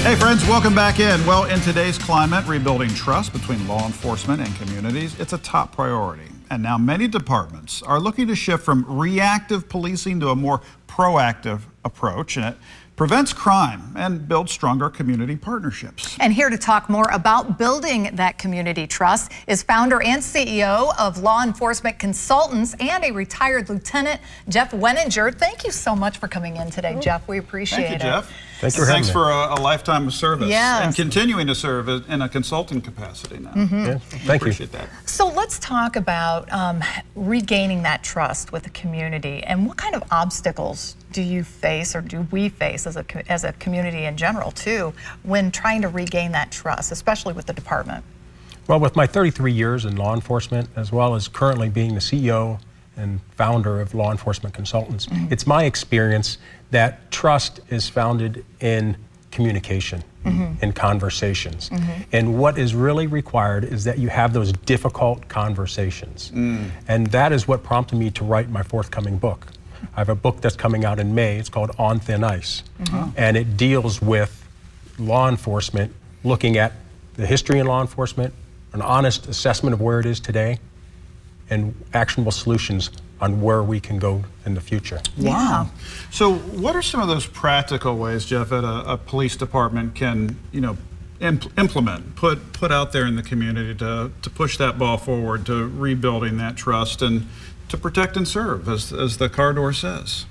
Hey friends, welcome back in. Well, in today's climate, rebuilding trust between law enforcement and communities, it's a top priority. And now many departments are looking to shift from reactive policing to a more proactive approach, and it prevents crime and builds stronger community partnerships. And here to talk more about building that community trust is founder and CEO of Law Enforcement Consultants and a retired lieutenant, Jeff Wenniger. Thank you so much for coming in today, Jeff. We appreciate it. Thank you, Jeff. Thanks for a lifetime of service. Yes. And continuing to serve in a consulting capacity now. Yeah, thank you. Appreciate that. So let's talk about regaining that trust with the community, and what kind of obstacles do you face, or do we face as a community in general too, when trying to regain that trust, especially with the department? Well, with my 33 years in law enforcement, as well as currently being the CEO and founder of Law Enforcement Consultants, it's my experience that trust is founded in communication, in conversations. And what is really required is that you have those difficult conversations. And that is what prompted me to write my forthcoming book. I have a book that's coming out in May. It's called On Thin Ice. And it deals with law enforcement, looking at the history in law enforcement, an honest assessment of where it is today, and actionable solutions on where we can go in the future. Wow. So what are some of those practical ways, Jeff, that a police department can, implement, put out there in the community to push that ball forward, to rebuilding that trust and to protect and serve, as the car door says?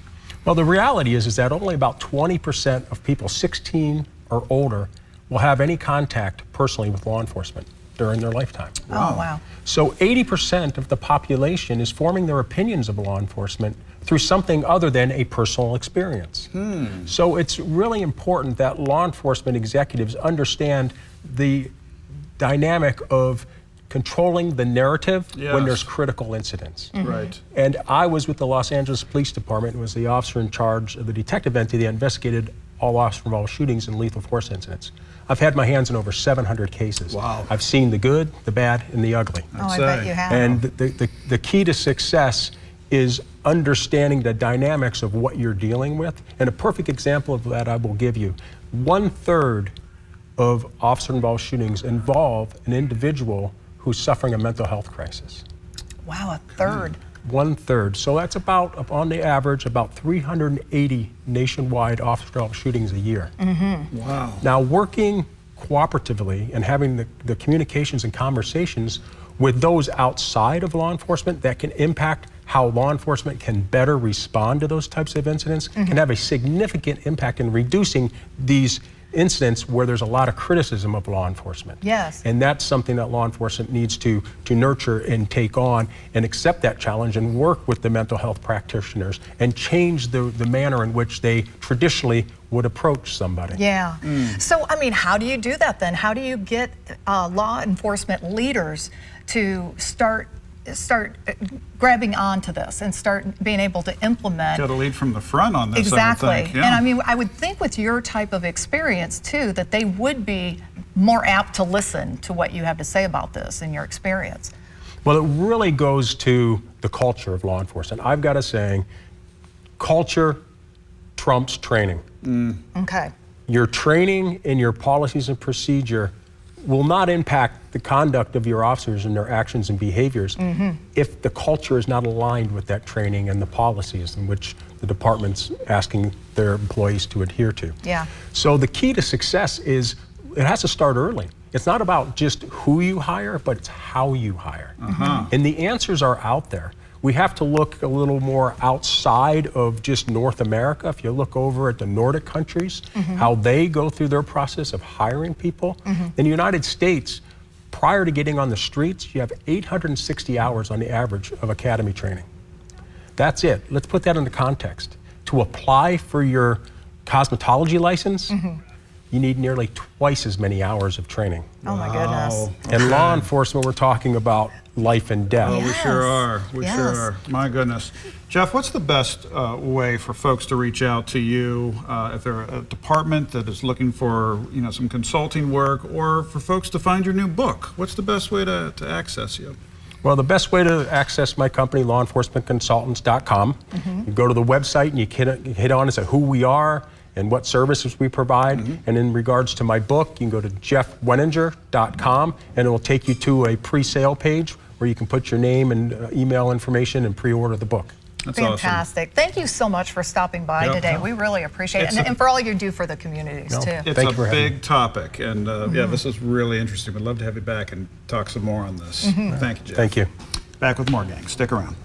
Well, the reality is that only about 20% of people 16 or older will have any contact personally with law enforcement during their lifetime. Wow. Oh, wow. So 80% of the population is forming their opinions of law enforcement through something other than a personal experience. So it's really important that law enforcement executives understand the dynamic of controlling the narrative when there's critical incidents. Right. And I was with the Los Angeles Police Department, was the officer in charge of the detective entity that investigated all officer-involved shootings and lethal force incidents. I've had my hands in over 700 cases. Wow. I've seen the good, the bad, and the ugly. Oh, I bet you have. And the key to success is understanding the dynamics of what you're dealing with. And a perfect example of that I will give you. 1/3 of officer-involved shootings involve an individual who's suffering a mental health crisis. Wow, a third. 1/3. So that's about, on the average, about 380 nationwide officer-involved shootings a year. Wow. Now, working cooperatively and having the communications and conversations with those outside of law enforcement that can impact how law enforcement can better respond to those types of incidents can have a significant impact in reducing these incidents where there's a lot of criticism of law enforcement. Yes. And that's something that law enforcement needs to nurture and take on and accept that challenge and work with the mental health practitioners and change the manner in which they traditionally would approach somebody. Yeah. So, I mean, how do you do that then? How do you get law enforcement leaders to start grabbing onto this and start being able to implement? Got to lead from the front on this. Exactly. I would think. Yeah. And I mean, I would think with your type of experience too, that they would be more apt to listen to what you have to say about this in your experience. Well, it really goes to the culture of law enforcement. I've got a saying, culture trumps training. Okay. Your training and your policies and procedure will not impact the conduct of your officers and their actions and behaviors if the culture is not aligned with that training and the policies in which the department's asking their employees to adhere to. Yeah. So the key to success is it has to start early. It's not about just who you hire, but it's how you hire. And the answers are out there. We have to look a little more outside of just North America. If you look over at the Nordic countries, how they go through their process of hiring people. In the United States, prior to getting on the streets, you have 860 hours on the average of academy training. That's it. Let's put that into context. To apply for your cosmetology license, you need nearly twice as many hours of training. Oh my goodness. And law enforcement, we're talking about life and death. Oh, we sure are. We Yes. sure are. My goodness. Jeff, what's the best way for folks to reach out to you if they're a department that is looking for some consulting work, or for folks to find your new book? What's the best way to access you? Well, the best way to access my company, lawenforcementconsultants.com, you go to the website and you hit on us at who we are and what services we provide. And in regards to my book, you can go to jeffwenniger.com, and it will take you to a pre-sale page where you can put your name and email information and pre-order the book. That's Fantastic. awesome. Thank you so much for stopping by today. We really appreciate it. And for all you do for the communities, too. It's Thank you for a having me. big topic, and yeah, this is really interesting. We'd love to have you back and talk some more on this. Thank you, Jeff. Thank you. Back with more, gang. Stick around.